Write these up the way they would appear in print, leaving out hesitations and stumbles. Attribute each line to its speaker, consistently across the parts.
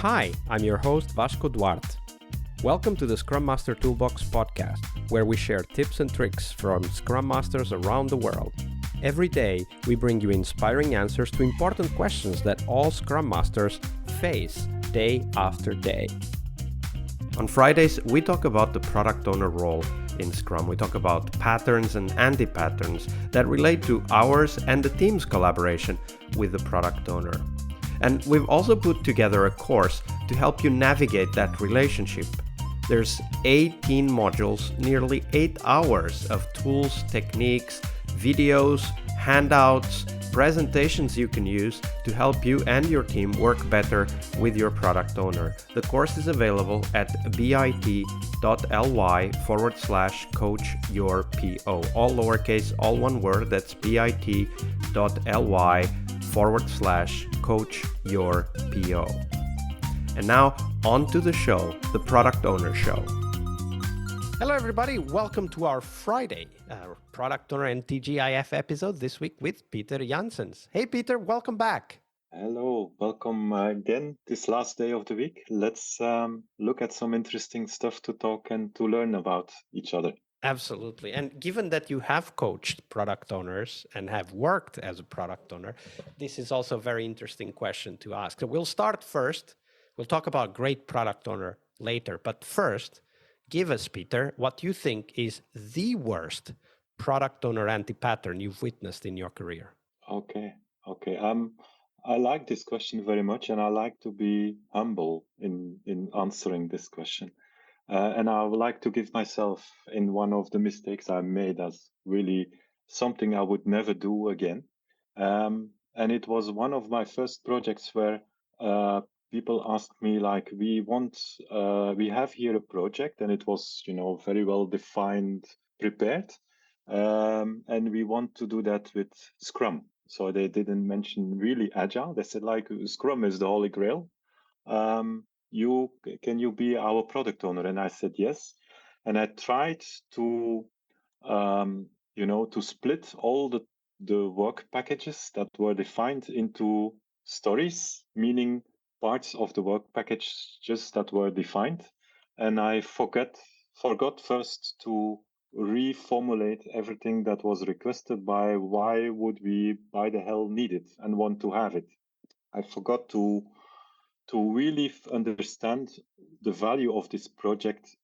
Speaker 1: Hi, I'm your host Vasco Duarte. Welcome to the Scrum Master Toolbox podcast, where we share tips and tricks from Scrum Masters around the world. Every day, we bring you inspiring answers to important questions that all Scrum Masters face day after day. On Fridays, we talk about the product owner role in Scrum. We talk about patterns and anti-patterns that relate to ours and the team's collaboration with the product owner. And we've also put together a course to help you navigate that relationship. There's 18 modules, nearly 8 hours of tools, techniques, videos, handouts, presentations you can use to help you and your team work better with your product owner. The course is available at bit.ly/coach-your-PO. All lowercase, all one word, that's bit.ly/coach-your-PO. And now, on to the show, the Product Owner Show. Hello, everybody. Welcome to our Friday Product Owner and TGIF episode this week with Peter Janssens. Hey, Peter, welcome back.
Speaker 2: Hello, welcome again this last day of the week. Let's look at some interesting stuff to talk and to learn about each other.
Speaker 1: Absolutely. And given that you have coached product owners and have worked as a product owner, this is also a very interesting question to ask. So we'll start first. We'll talk about great product owner later. But first, give us, Peter, what you think is the worst product owner anti-pattern you've witnessed in your career.
Speaker 2: Okay. I like this question very much, and I like to be humble in answering this question. And I would like to give myself in one of the mistakes I made as really something I would never do again. And it was one of my first projects where people asked me, like, we have here a project, and it was, very well defined, prepared. And we want to do that with Scrum. So they didn't mention really Agile. They said, like, Scrum is the holy grail. Can you be our product owner? And I said yes. And I tried to to split all the work packages that were defined into stories, meaning parts of the work package just that were defined. And I forgot first to reformulate everything that was requested by why would we by the hell need it and want to have it. I forgot to really understand the value of this project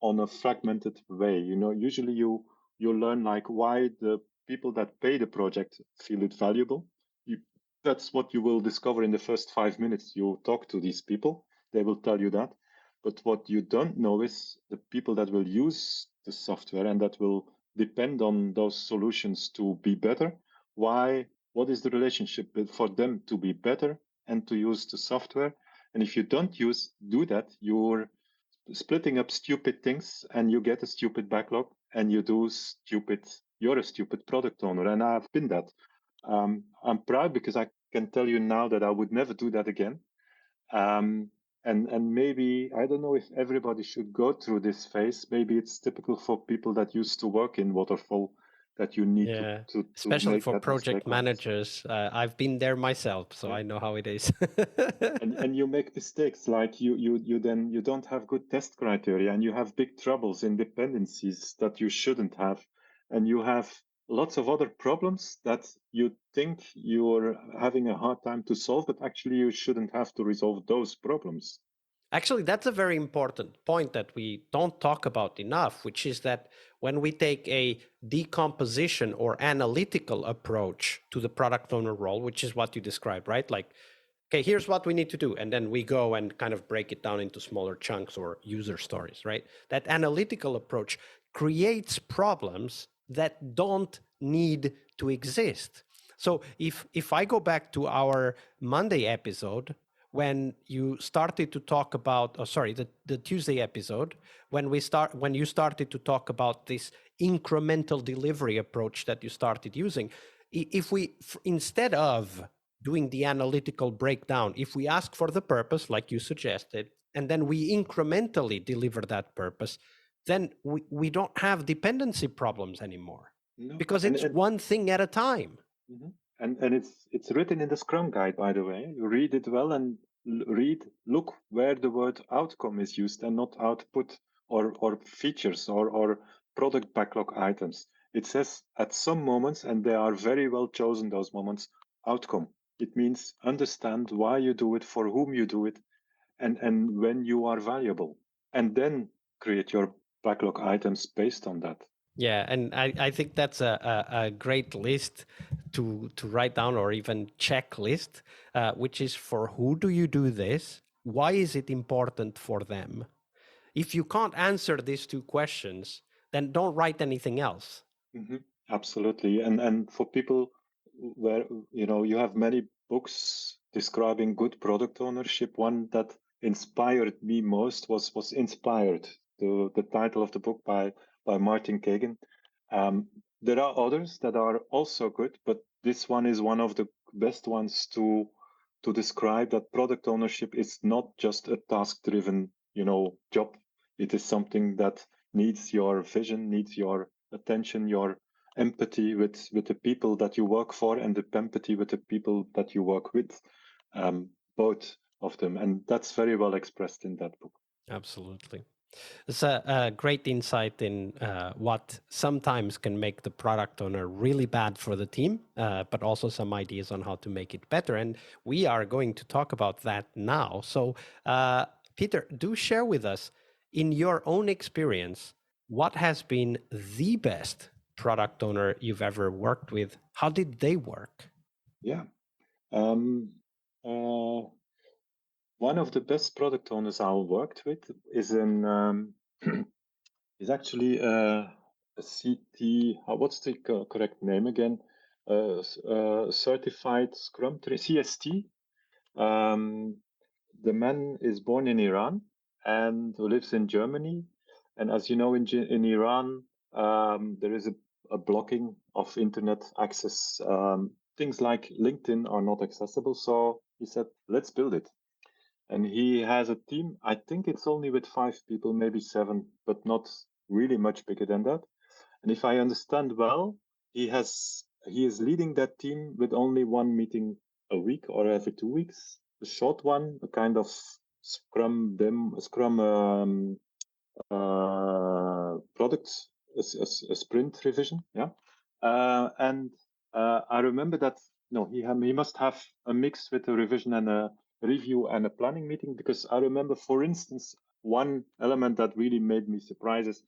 Speaker 2: on a fragmented way. Usually you learn like why the people that pay the project feel it valuable. That's what you will discover in the first 5 minutes you talk to these people. They will tell you that. But what you don't know is the people that will use the software and that will depend on those solutions to be better. What is the relationship for them to be better and to use the software? And if you don't do that, you're splitting up stupid things and you get a stupid backlog and you're a stupid product owner. And I've been that. I'm proud because I can tell you now that I would never do that again. And maybe, I don't know if everybody should go through this phase. Maybe it's typical for people that used to work in waterfall that you need to
Speaker 1: especially
Speaker 2: make
Speaker 1: for
Speaker 2: that
Speaker 1: project
Speaker 2: mistake once.
Speaker 1: managers. I've been there myself, so
Speaker 2: Yeah.
Speaker 1: I know how it is.
Speaker 2: And you make mistakes, like you don't have good test criteria, and you have big troubles in dependencies that you shouldn't have, and you have lots of other problems that you think you're having a hard time to solve, but actually you shouldn't have to resolve those problems.
Speaker 1: Actually, that's a very important point that we don't talk about enough, which is that when we take a decomposition or analytical approach to the product owner role, which is what you described, right? Like, okay, here's what we need to do. And then we go and kind of break it down into smaller chunks or user stories, right? That analytical approach creates problems that don't need to exist. So if I go back to our Monday episode, when you started to talk about, the Tuesday episode, when you started to talk about this incremental delivery approach that you started using, if we, instead of doing the analytical breakdown, if we ask for the purpose, like you suggested, and then we incrementally deliver that purpose, then we don't have dependency problems anymore. No. Because it's one thing at a time.
Speaker 2: Mm-hmm. And it's written in the Scrum Guide, by the way. You read it well, and look where the word outcome is used and not output or features or product backlog items. It says at some moments, and they are very well chosen, those moments, outcome. It means understand why you do it, for whom you do it, and when you are valuable. And then create your backlog items based on that.
Speaker 1: Yeah, and I think that's a great list to write down, or even checklist, which is for who do you do this? Why is it important for them? If you can't answer these two questions, then don't write anything else.
Speaker 2: Mm-hmm. Absolutely. And for people where, you have many books describing good product ownership, one that inspired me most was Inspired, the title of the book by Martin Kagan. There are others that are also good, but this one is one of the best ones to describe that product ownership is not just a task-driven, job. It is something that needs your vision, needs your attention, your empathy with the people that you work for, and the empathy with the people that you work with, both of them. And that's very well expressed in that book.
Speaker 1: Absolutely. It's a great insight in what sometimes can make the product owner really bad for the team, but also some ideas on how to make it better. And we are going to talk about that now. So, Peter, do share with us, in your own experience, what has been the best product owner you've ever worked with? How did they work?
Speaker 2: Yeah. One of the best product owners I worked with is is actually a CT. What's the correct name again? Certified Scrum CST. The man is born in Iran and who lives in Germany. And as you know, in Iran, there is a blocking of internet access. Things like LinkedIn are not accessible. So he said, let's build it. And he has a team. I think it's only with 5 people, maybe 7, but not really much bigger than that. And if I understand well, he is leading that team with only one meeting a week or every 2 weeks, a short one, a kind of Scrum product, a sprint revision. Yeah. And I remember that he must have a mix with a revision and a review and a planning meeting, because I remember, for instance, one element that really made me surprised is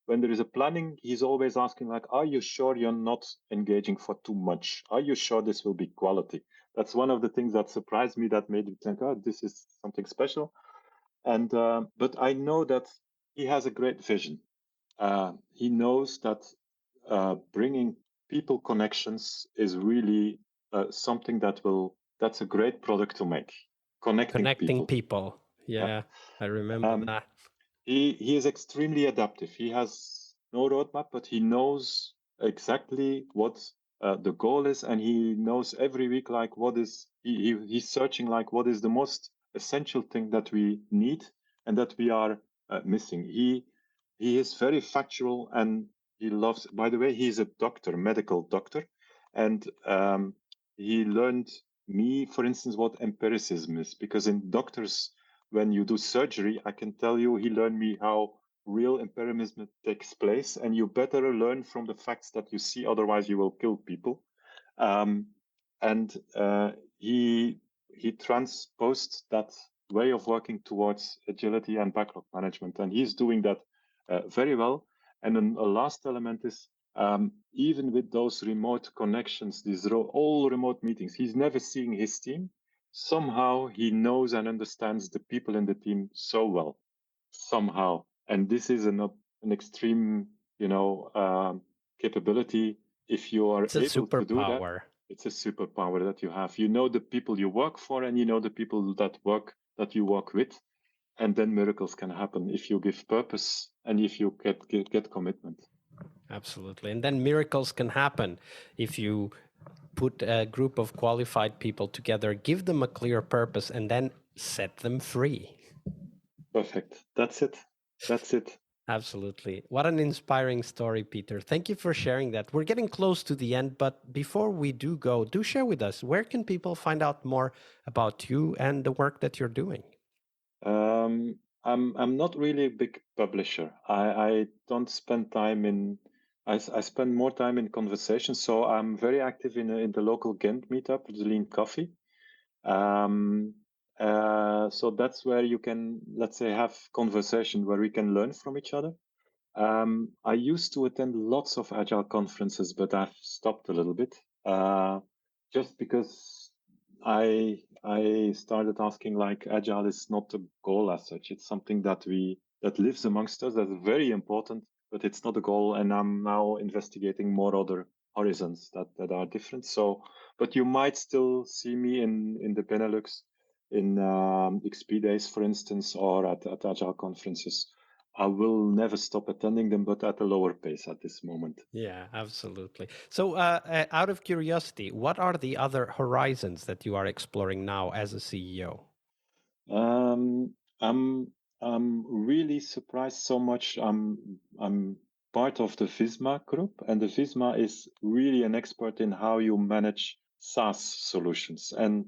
Speaker 2: when there is a planning, he's always asking, like, are you sure you're not engaging for too much? Are you sure this will be quality? That's one of the things that surprised me, that made me think, oh, this is something special. And but I know that he has a great vision. He knows that bringing people connections is really something that's a great product to make. Connecting
Speaker 1: People. Yeah, I remember that.
Speaker 2: He is extremely adaptive. He has no roadmap, but he knows exactly what the goal is, and he knows every week, like, what is he's searching, like, what is the most essential thing that we need and that we are missing. He is very factual, and he loves. By the way, he's a doctor, medical doctor, and he learned me, for instance, what empiricism is, because in doctors, when you do surgery, I can tell you, he learned me how real empiricism takes place, and you better learn from the facts that you see, otherwise you will kill people. And he transposed that way of working towards agility and backlog management, and he's doing that very well. And then a last element is, even with those remote connections, these all remote meetings, he's never seeing his team. Somehow he knows and understands the people in the team so well, somehow. And this is an extreme, capability. If you are able to do that, it's a superpower that you have. You know the people you work for, and you know the people that you work with, and then miracles can happen if you give purpose and if you get commitment.
Speaker 1: Absolutely. And then miracles can happen if you put a group of qualified people together, give them a clear purpose, and then set them free.
Speaker 2: Perfect. That's it.
Speaker 1: Absolutely. What an inspiring story, Peter. Thank you for sharing that. We're getting close to the end, but before we do go, do share with us, where can people find out more about you and the work that you're doing?
Speaker 2: I'm not really a big publisher. I don't spend time in. I spend more time in conversations. So I'm very active in the local Ghent meetup, the Lean Coffee. Um, so that's where you can, let's say, have conversation where we can learn from each other. I used to attend lots of Agile conferences, but I've stopped a little bit, just because I started asking, like, Agile is not a goal as such. It's something that lives amongst us. That's very important, but it's not a goal. And I'm now investigating more other horizons that are different. So, but you might still see me in the Benelux, in XP days, for instance, or at Agile conferences. I will never stop attending them, but at a lower pace at this moment.
Speaker 1: Yeah, absolutely. So, out of curiosity, what are the other horizons that you are exploring now as a CEO?
Speaker 2: Um, I'm I'm really surprised so much. I'm part of the Visma group, and the Visma is really an expert in how you manage SaaS solutions. And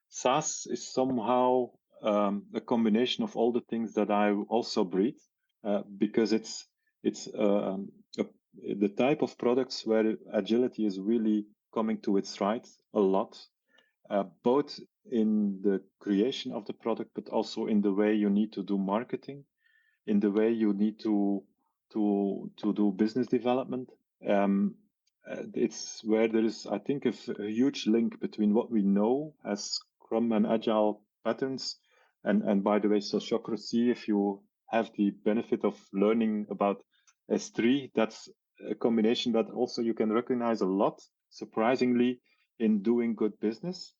Speaker 2: SaaS is somehow a combination of all the things that I also breathe, because it's a, the type of products where agility is really coming to its right a lot, both in the creation of the product, but also in the way you need to do marketing, in the way you need to do business development. Um, it's where there is, I think, a huge link between what we know as Scrum and Agile patterns, and by the way, sociocracy. If you have the benefit of learning about S3, that's a combination that also you can recognize a lot, surprisingly, in doing good business.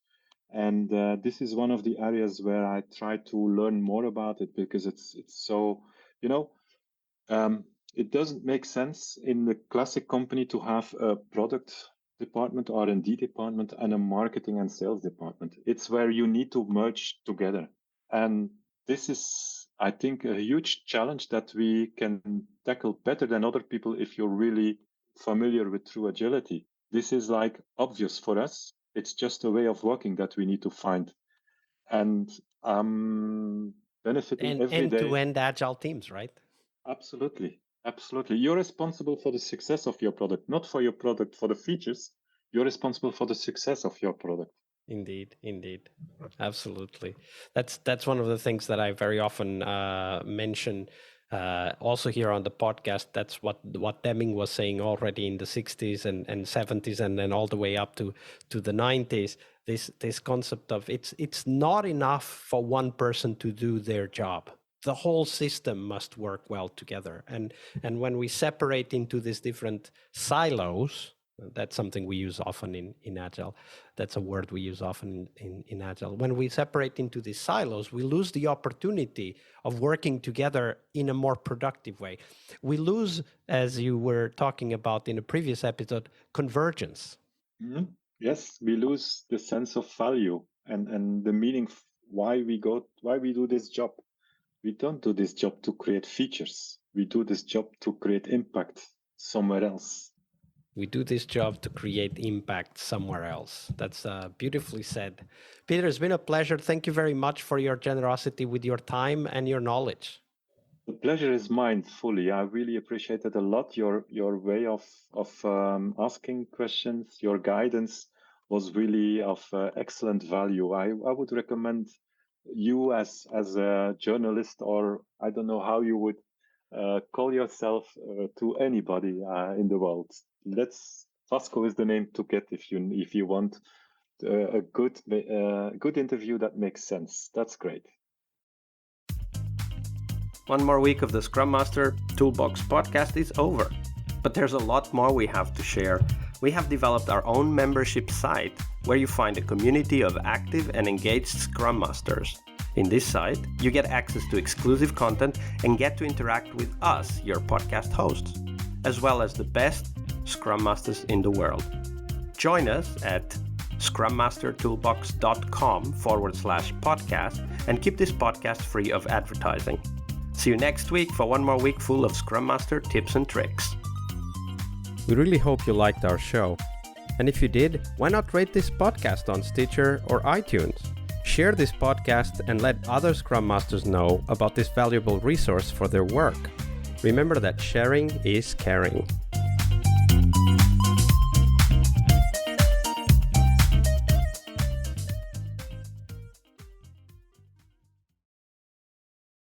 Speaker 2: And this is one of the areas where I try to learn more about it, because it's so, you know, um, it doesn't make sense in the classic company to have a product department, R&D department, and a marketing and sales department. It's where you need to merge together. And this is, I think, a huge challenge that we can tackle better than other people if you're really familiar with true agility. This is like obvious for us. It's just a way of working that we need to find. And I'm benefiting
Speaker 1: And
Speaker 2: every day.
Speaker 1: end-to-end agile teams, right?
Speaker 2: Absolutely. Absolutely. You're responsible for the success of your product, not for your product, for the features. You're responsible for the success of your product.
Speaker 1: Indeed, indeed, absolutely. That's one of the things that I very often mention. Also here on the podcast, that's what Deming was saying already in the 60s and 70s, and then all the way up to the 90s. This concept of it's not enough for one person to do their job. The whole system must work well together. And when we separate into these different silos, that's something we use often in Agile. That's a word we use often in Agile. When we separate into these silos, we lose the opportunity of working together in a more productive way. We lose, as you were talking about in a previous episode, convergence.
Speaker 2: Mm-hmm. Yes, we lose the sense of value and the meaning why we do this job. We don't do this job to create features. We do this job to create impact somewhere else.
Speaker 1: We do this job to create impact somewhere else. That's beautifully said. Peter, it's been a pleasure. Thank you very much for your generosity with your time and your knowledge.
Speaker 2: The pleasure is mine fully. I really appreciated a lot your way of asking questions. Your guidance was really of excellent value. I would recommend you as a journalist, or I don't know how you would call yourself, to anybody in the world. Vasco is the name to get if you want a good interview that makes sense. That's great.
Speaker 1: One more week of the Scrum Master Toolbox podcast is over. But there's a lot more we have to share. We have developed our own membership site where you find a community of active and engaged Scrum Masters. In this site, you get access to exclusive content and get to interact with us, your podcast hosts, as well as the best Scrum Masters in the world. Join us at scrummastertoolbox.com/podcast and keep this podcast free of advertising.
Speaker 3: See you next week for one more week full of Scrum Master tips and tricks.
Speaker 1: We really hope you liked our show. And if you did, why not rate this podcast on Stitcher or iTunes? Share this podcast and let other Scrum Masters know about this valuable resource for their work. Remember that sharing is caring.